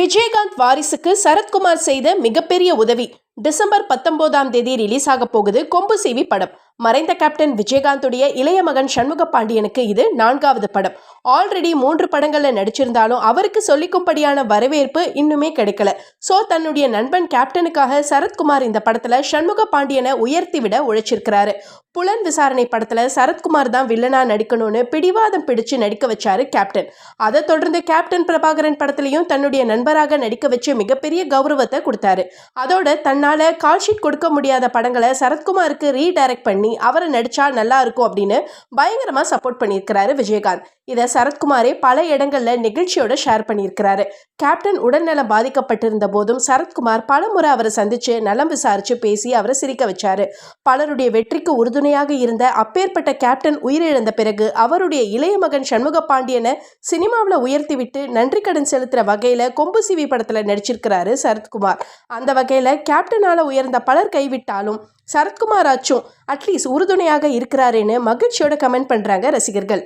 விஜயகாந்த் வாரிசுக்கு சரத்குமார் செய்த மிகப்பெரிய உதவி. டிசம்பர் 19ஆம் தேதி ரிலீஸ் ஆக போகுது கொம்பு சீவி படம். மறைந்த கேப்டன் விஜயகாந்துடைய இளைய மகன் சண்முக பாண்டியனுக்கு இது 4வது படம். ஆல்ரெடி 3 படங்கள்ல நடிச்சிருந்தாலும் அவருக்கு சொல்லிக்கும்படியான வரவேற்பு இன்னுமே கிடைக்கல. சோ தன்னுடைய நண்பன் கேப்டனுக்காக சரத்குமார் இந்த படத்துல சண்முக பாண்டியனை உயர்த்தி விட உழைச்சிருக்கிறாரு. புலன் விசாரணை படத்துல சரத்குமார் தான் வில்லனா நடிக்கணும்னு பிடிவாதம் பிடிச்சு நடிக்க வச்சாரு கேப்டன். அதை தொடர்ந்து கேப்டன் பிரபாகரன் படத்திலையும் தன்னுடைய நண்பராக நடிக்க வச்சு மிகப்பெரிய கௌரவத்தை கொடுத்தாரு. அதோட தன்னால கால்ஷீட் கொடுக்க முடியாத படங்களை சரத்குமாருக்கு ரீடைரக்ட் பண்ணி அவரை நடிச்சா நல்லா இருக்கும் அப்படின்னு பயங்கரமா சப்போர்ட் பண்ணியிருக்கிறாரு விஜயகாந்த். இதை சரத்குமாரே பல இடங்கள்ல நிகழ்ச்சியோட ஷேர் பண்ணியிருக்கிறாரு. கேப்டன் உடல்நலம் பாதிக்கப்பட்டிருந்த போதும் சரத்குமார் பலமுறை அவரை சந்திச்சு நலம் விசாரிச்சு பேசி அவரை சிரிக்க வச்சாரு. பலருடைய வெற்றிக்கு உறுதுணையாக இருந்த அப்பேற்பட்ட கேப்டன் உயிரிழந்த பிறகு அவருடைய இளைய மகன் சண்முக பாண்டியனை சினிமாவில் உயர்த்தி விட்டு நன்றி கடன் செலுத்துற வகையில கொம்பு சிவி படத்துல நடிச்சிருக்கிறாரு சரத்குமார். அந்த வகையில கேப்டனால உயர்ந்த பலர் கைவிட்டாலும் சரத்குமார் ஆச்சும் அட்லீஸ்ட் உறுதுணையாக இருக்கிறாருன்னு மகிழ்ச்சியோட கமெண்ட் பண்றாங்க ரசிகர்கள்.